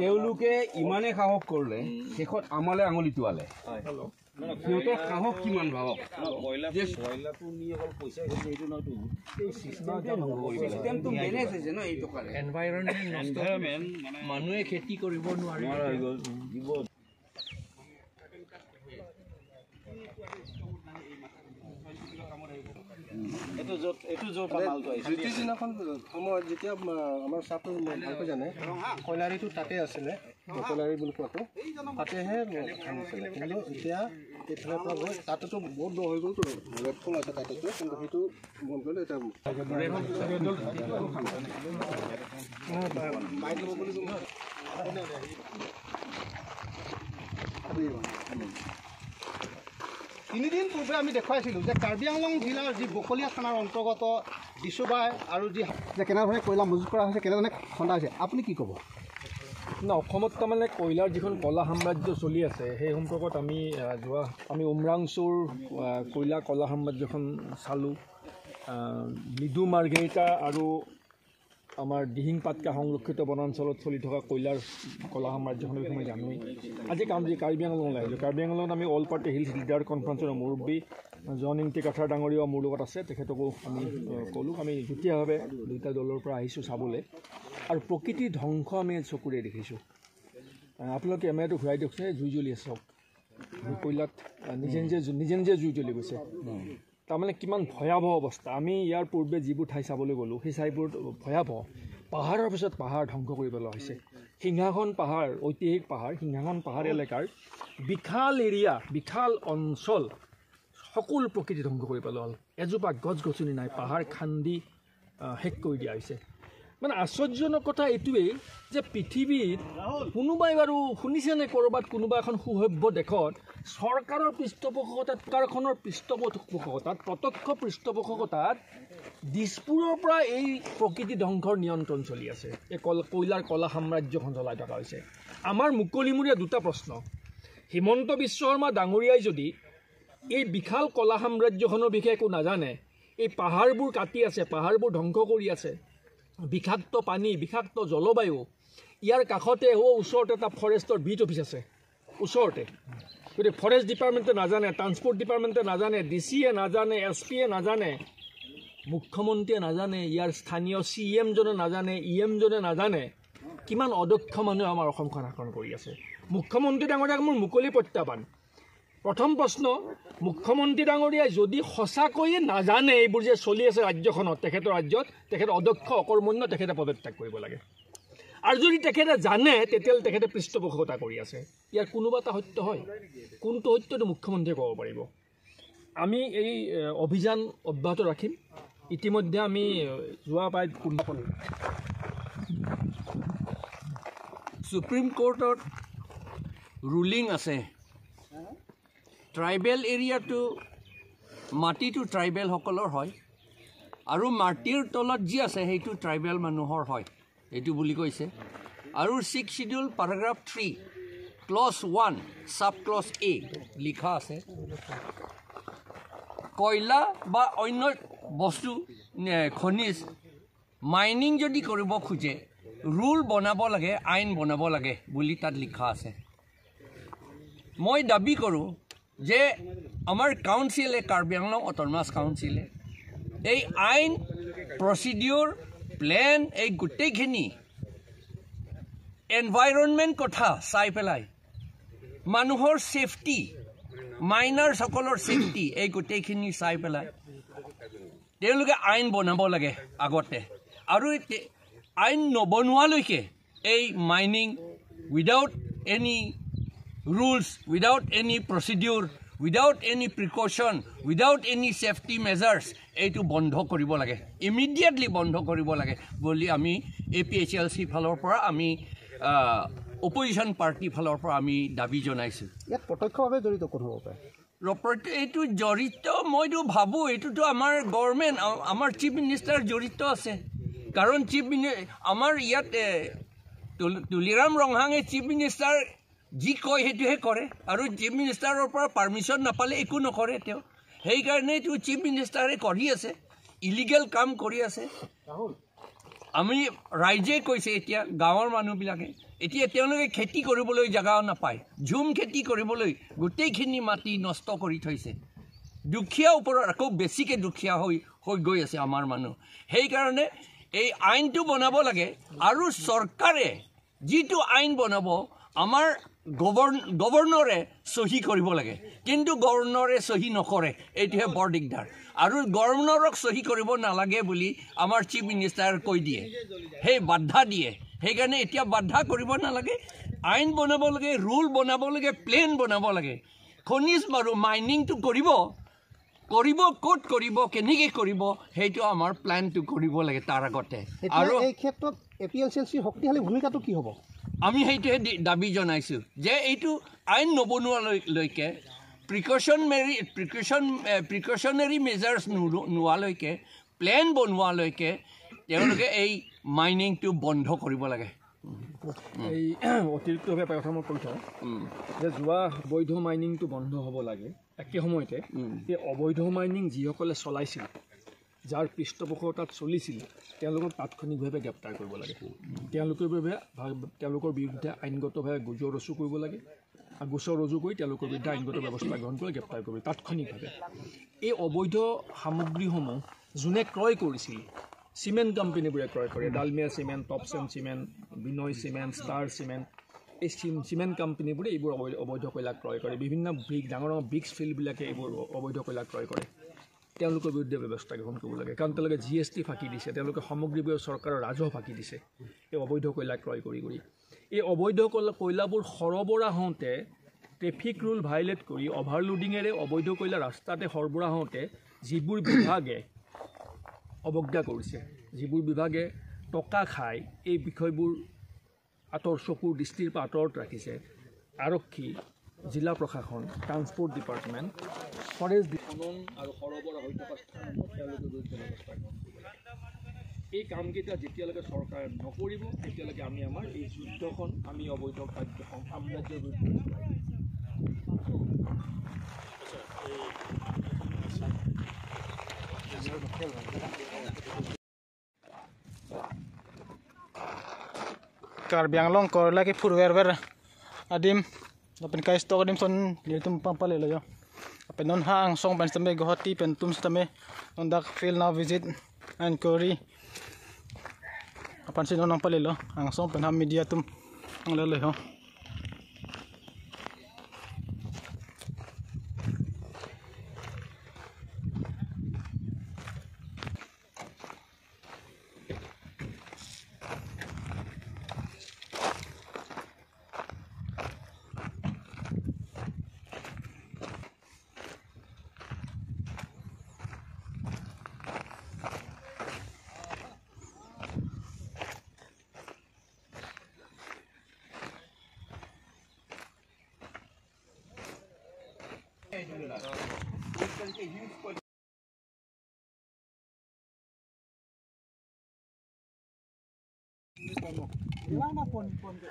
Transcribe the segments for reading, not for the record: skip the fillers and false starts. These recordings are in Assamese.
তেওঁলোকে ইমানে সাহস কৰিলে শেষত আমালে আঙুলি টোৱালে সিহঁতৰ সাহস কিমান ভাবক মানুহে খেতি কৰিব নোৱাৰে সময়ত যেতিয়া আমাৰ চাহটো ভালকৈ জানে কয়লাৰীটো তাতে আছিলে কয়লাৰী বুলি কোৱাটো তাতেহে ভাঙিছিলে কিন্তু এতিয়া এইফালৰ পৰা গৈ তাতেতো বহুত দ হৈ গ'লতো ৰেডফল আছে তাতেতো কিন্তু সেইটো বন্ধ কৰিলে এতিয়া তিনিদিন পূৰ্বে আমি দেখুৱাইছিলোঁ যে কাৰ্বি আংলং জিলাৰ যি বকলীয়া থানাৰ অন্তৰ্গত ডিচুবাই আৰু যি কেনেধৰণে কয়লা মজুত কৰা হৈছে কেনেধৰণে খন্দা হৈছে আপুনি কি ক'ব না অসমত তাৰমানে কয়লাৰ যিখন কলা সাম্ৰাজ্য চলি আছে সেই সম্পৰ্কত আমি উমৰাংচুৰ কলা সাম্ৰাজ্যখন চালোঁ লিডু মাৰ্ঘেৰিটা আৰু আমাৰ দিহিং পাটকা সংৰক্ষিত বনাঞ্চলত চলি থকা কয়লাৰ কলা সাম্ৰাজ্যখনৰ বিষয়ে মই জানোৱেই আজি কাৰ্বি আংলঙলৈ আহিলোঁ কাৰ্বি আংলঙত আমি অল পাৰ্টি হিলছ লিডাৰ কনফাৰেন্সৰ মুৰব্বী জন ইংটি কাঠাৰ ডাঙৰীয়াও মোৰ লগত আছে তেখেতকো আমি ক'লোঁ আমি যুটীয়াভাৱে দুয়োটা দলৰ পৰা আহিছোঁ চাবলৈ আৰু প্ৰকৃতিৰ ধ্বংস আমি চকুৰে দেখিছোঁ আপোনালোকে কেমেৰাটো ঘূৰাই দিয়কচোন জুই জ্বলি আছে চব কয়লাত নিজে নিজে জুই জ্বলি গৈছে তাৰমানে কিমান ভয়াৱহ অৱস্থা আমি ইয়াৰ পূৰ্বে যিবোৰ ঠাই চাবলৈ গ'লোঁ সেই ঠাইবোৰ ভয়াৱহ পাহাৰৰ পিছত পাহাৰ ধ্বংস কৰি পেলোৱা হৈছে সিংহাসন পাহাৰ ঐতিহাসিক পাহাৰ সিংহাসন পাহাৰ এলেকাৰ বিশাল এৰিয়া বিশাল অঞ্চল সকলো প্ৰকৃতি ধ্বংস কৰি পেলোৱা হ'ল এজোপা গছ গছনি নাই পাহাৰ খান্দি শেষ কৰি দিয়া হৈছে মানে আশ্চৰ্যজনক কথা এইটোৱেই যে পৃথিৱীত কোনোবাই বাৰু শুনিছেনে ক'ৰবাত কোনোবা এখন সুসভ্য দেশত চৰকাৰৰ পৃষ্ঠপোষকতাত চৰকাৰখনৰ পৃষ্ঠপোষকতাত প্ৰত্যক্ষ পৃষ্ঠপোষকতাত দিছপুৰৰ পৰা এই প্ৰকৃতি ধ্বংসৰ নিয়ন্ত্ৰণ চলি আছে এই কয়লাৰ কলা সাম্ৰাজ্যখন চলাই থকা হৈছে আমাৰ মুকলিমূৰীয়া দুটা প্ৰশ্ন হিমন্ত বিশ্ব শৰ্মা ডাঙৰীয়াই যদি এই বিশাল কলা সাম্ৰাজ্যখনৰ বিষয়ে একো নাজানে এই পাহাৰবোৰ কাটি আছে পাহাৰবোৰ ধ্বংস কৰি আছে বিষাক্ত পানী বিষাক্ত জলবায়ু ইয়াৰ কাষতে ওচৰতে এটা ফৰেষ্টৰ বিট অফিচ আছে ওচৰতে গতিকে ফৰেষ্ট ডিপাৰ্টমেণ্টে নাজানে ট্ৰান্সপৰ্ট ডিপাৰ্টমেণ্টে নাজানে ডিচিয়ে নাজানে এছপিয়ে নাজানে মুখ্যমন্ত্ৰীয়ে নাজানে ইয়াৰ স্থানীয় চিএমজনে নাজানে ইএমজনে নাজানে কিমান অদক্ষ মানুহে আমাৰ অসমখন শাসন কৰি আছে মুখ্যমন্ত্ৰী ডাঙৰীয়াক মোৰ মুকলি প্ৰত্যাহ্বান প্ৰথম প্ৰশ্ন মুখ্যমন্ত্ৰী ডাঙৰীয়াই যদি সঁচাকৈয়ে নাজানে এইবোৰ যে চলি আছে ৰাজ্যখনত তেখেতৰ ৰাজ্যত তেখেত অদক্ষ অকৰ্মণ্য তেখেতে পদত্যাগ কৰিব লাগে আৰু যদি তেখেতে জানে তেতিয়াহ'লে তেখেতে পৃষ্ঠপোষকতা কৰি আছে ইয়াৰ কোনোবা এটা সত্য হয় কোনটো সত্যটো মুখ্যমন্ত্ৰীয়ে ক'ব পাৰিব আমি এই অভিযান অব্যাহত ৰাখিম ইতিমধ্যে আমি যোৱা প্ৰায় 15 সুপ্ৰিম কোৰ্টত ৰুলিং আছে ট্ৰাইবেল এৰিয়াটো মাটিটো ট্ৰাইবেলসকলৰ হয় আৰু মাটিৰ তলত যি আছে সেইটো ট্ৰাইবেল মানুহৰ হয় এইটো বুলি কৈছে আৰু 6 schedule paragraph 3 clause 1 sub clause এ লিখা আছে কয়লা বা অন্য বস্তু খনিজ মাইনিং যদি কৰিব খোজে ৰুল বনাব লাগে আইন বনাব লাগে বুলি তাত লিখা আছে মই দাবী কৰোঁ যে আমাৰ কাউন্সিলে কাৰ্বি আংলং অট'নমাছ কাউন্সিলে এই আইন প্ৰচিডিউৰ প্লেন এই গোটেইখিনি এনভাইৰনমেণ্ট কথা চাই পেলাই মানুহৰ সেফটি মাইনাৰসকলৰ সেফটি এই গোটেইখিনি চাই পেলাই তেওঁলোকে আইন বনাব লাগে আগতে আৰু আইন নবনোৱালৈকে এই mining without any rules, without any procedure, without any precaution, without any safety measures, এইটো বন্ধ কৰিব লাগে ইমিডিয়েটলি বন্ধ কৰিব লাগে বুলি আমি APHLC ফালৰ পৰা আমি অপজিশন পাৰ্টি ফালৰ পৰা আমি দাবী জনাইছোঁ ইয়াত প্ৰত্যক্ষভাৱে জড়িত কোন হ'ব পাৰে এইটো জড়িত মইতো ভাবোঁ এইটোতো আমাৰ গভৰ্ণমেণ্ট আমাৰ চিফ মিনিষ্টাৰ জড়িত আছে কাৰণ আমাৰ ইয়াত তুলিৰাম ৰংহাঙে চিফ মিনিষ্টাৰ যি কয় সেইটোহে কৰে আৰু চিফ মিনিষ্টাৰৰ পৰা পাৰ্মিশ্যন নাপালে একো নকৰে তেওঁ সেইকাৰণে এইটো চিফ মিনিষ্টাৰে কৰি আছে ইলিগেল কাম কৰি আছে আমি ৰাইজে কৈছে এতিয়া গাঁৱৰ মানুহবিলাকে এতিয়া তেওঁলোকে খেতি কৰিবলৈ জেগাও নাপায় ঝুম খেতি কৰিবলৈ গোটেইখিনি মাটি নষ্ট কৰি থৈছে দুখীয়া ওপৰত আকৌ বেছিকৈ দুখীয়া হৈ গৈ আছে আমাৰ মানুহ সেইকাৰণে এই আইনটো বনাব লাগে আৰু চৰকাৰে যিটো আইন বনাব আমাৰ গভৰ্ণৰে চহী কৰিব লাগে কিন্তু গভৰ্ণৰে চহী নকৰে এইটোহে বৰ দিগদাৰ আৰু গভৰ্ণৰক চহী কৰিব নালাগে বুলি আমাৰ চিফ মিনিষ্টাৰ কৈ দিয়ে সেই বাধা দিয়ে সেইকাৰণে এতিয়া বাধা কৰিব নালাগে আইন বনাব লাগে ৰুল বনাব লাগে প্লেন বনাব লাগে খনিজ বাৰু মাইনিংটো কৰিব ক'ত কৰিব কেনেকৈ কৰিব সেইটো আমাৰ প্লেনটো কৰিব লাগে তাৰ আগতে আৰু এই ক্ষেত্ৰত APLCLCৰ শক্তিশালী ভূমিকাটো কি হ'ব আমি সেইটোৱে দাবী জনাইছোঁ যে এইটো আইন নবনোৱালৈকে প্ৰিকশ্যনেৰী মেজাৰ্ছ নোহোৱালৈকে প্লেন বনোৱালৈকে তেওঁলোকে এই মাইনিংটো বন্ধ কৰিব লাগে এই অতিৰিক্তভাৱে কথা মই কৈ থওঁ যে যোৱা বৈধ মাইনিংটো বন্ধ হ'ব লাগে একে সময়তে এই অবৈধ মাইনিং যিসকলে চলাইছিল যাৰ পৃষ্ঠপোষকতাত চলিছিল তেওঁলোকক তাৎক্ষণিকভাৱে গ্ৰেপ্তাৰ কৰিব লাগে তেওঁলোকৰ বিৰুদ্ধে আইনগতভাৱে গোচৰ ৰুজু কৰিব লাগে গোচৰ ৰুজু কৰি তেওঁলোকৰ বিৰুদ্ধে আইনগত ব্যৱস্থা গ্ৰহণ কৰি গ্ৰেপ্তাৰ কৰিব তাৎক্ষণিকভাৱে এই অবৈধ সামগ্ৰীসমূহ যোনে ক্ৰয় কৰিছিল চিমেণ্ট কোম্পানীবোৰে ক্ৰয় কৰে ডালমিয়া চিমেণ্ট টপচেন চিমেণ্ট বিনয় চিমেণ্ট ষ্টাৰ চিমেণ্ট এই চিমেণ্ট কোম্পানীবোৰে এইবোৰ অবৈধ কয়লা ক্ৰয় কৰে বিভিন্ন ডাঙৰ ডাঙৰ ব্ৰিক্স ফিল্ডবিলাকে এইবোৰ অবৈধ কয়লা ক্ৰয় কৰে তেওঁলোকৰ বিৰুদ্ধে ব্যৱস্থা গ্ৰহণ কৰিব লাগে কাৰণ তেওঁলোকে GST ফাঁকি দিছে তেওঁলোকে সামগ্ৰীবোৰ চৰকাৰৰ ৰাজহ ফাঁকি দিছে এই অবৈধ কয়লা ক্ৰয় কৰি এই অবৈধ কয়লাবোৰ সৰবৰাহ হওঁতে ট্ৰেফিক ৰুল ভাইলেট কৰি অভাৰলোডিঙেৰে অবৈধ কয়লা ৰাস্তাতে সৰবৰাহ হওঁতে যিবোৰ বিভাগে অৱজ্ঞা কৰিছে যিবোৰ বিভাগে টকা খায় এই বিষয়বোৰ চকুৰ দৃষ্টিৰ পৰা আঁতৰত ৰাখিছে আৰক্ষী জিলা প্ৰশাসন ট্ৰান্সপৰ্ট ডিপাৰ্টমেণ্ট ফৰেষ্ট খনন আৰু সৰবৰাহ হৈ থকা স্থানত তেওঁলোকৰ বিৰুদ্ধে ব্যৱস্থা গ্ৰহণ কৰিব লাগে এই কামকেইটা যেতিয়ালৈকে চৰকাৰে নকৰিব তেতিয়ালৈকে আমি আমাৰ এই যুদ্ধখন আমি অবৈধ কাৰ্য সাম্ৰাজ্যৰ বিৰুদ্ধে Karbi Anglong kor lagi purwer adim dapat kais to adim son litum pampale lo yo apen non hang song ban stame gohati pentum stame ondak field now visit and query apan sinon nang palelo ang song pen ham media tum ang lele ho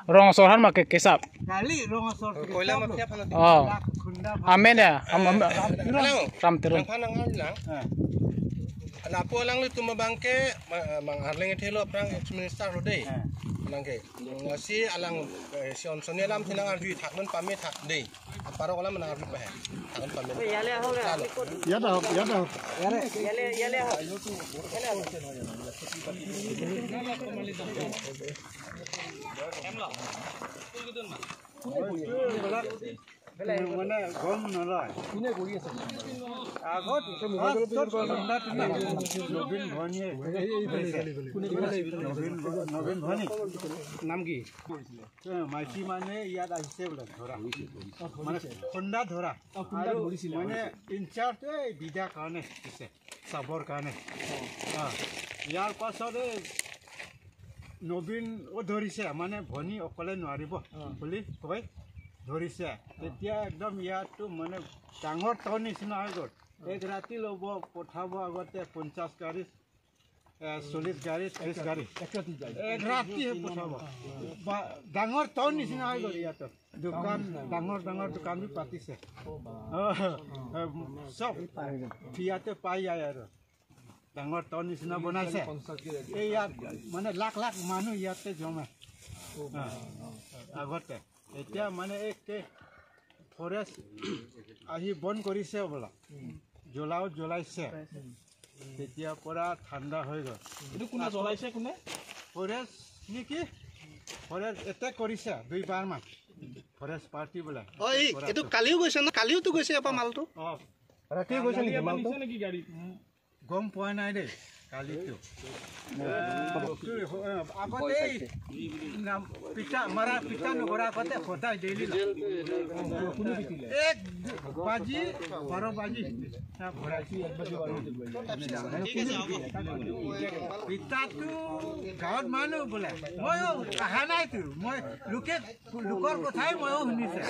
Rong sorhan mak kesap. Kali rong sor Koila mak siapa nanti? Oh. Amen ya. Ram terus. Lapo lang lu tumabangke mang arling ithelo prang ex-minister rodei. Nangke. Si alang si onsone lam sinang arju thakman pame thak dei. Paro kala menang arju pahe. Thakman pame. Yale hoga. Ya dah. Yale. মানে গম নলয় কোনে কৰি আছে আগত নবীন ভনী নবীন ভনী নাম কি মাইকী মানে ইয়াত আহিছে বোলে ধৰা মানে খুন্দা ধৰা মানে ইনচাৰ্জ এই বিদাৰ কাৰণে দিছে চাবৰ কাৰণে ইয়াৰ পাছতে নবীন ধৰিছে মানে ভনী অকলে নোৱাৰিব বুলি কয় ধৰিছে তেতিয়া একদম ইয়াতো মানে ডাঙৰ টাউন নিচিনা হৈ গ'ল এক ৰাতি ল'ব পঠাব আগতে 50 গাড়ী 40 গাড়ী 30 গাড়ী এক ৰাতি পঠাব ডাঙৰ টাউন নিচিনা হৈ গ'ল ইয়াতো দোকান ডাঙৰ দোকান পাতিছে চব ইয়াতে পাই যায় আৰু ডাঙৰ টাউন নিচিনা বনাইছে এই ইয়াত মানে লাখ লাখ মানুহ ইয়াতে জমা আগতে এতিয়া মানে এই ফৰেষ্ট আহি বন্ধ কৰিছে বোলা জ্বলাইছে তেতিয়াৰ পৰা ঠাণ্ডা হৈ গ'ল এইটো কোনে জ্বলাইছে কোনে ফৰেষ্ট নেকি ফৰেষ্ট এটেক কৰিছে 2 মান ফৰেষ্ট পাৰ্টি বোলা এইটো কালিও গৈছে না কালিওতো গৈছে এবাৰ মালটো ৰাতি গৈছে নেকি মালটো নেকি গাড়ী গম পোৱা নাই দেই কালিটো আগতে পিতা নকৰা আগতে সদায় ডেইলি 1 বাজি 12 বাজি পিতাটো গাঁৱত মানুহ বোলে ময়ো অহা নাইতো মই লোকৰ কথাই ময়ো শুনিছে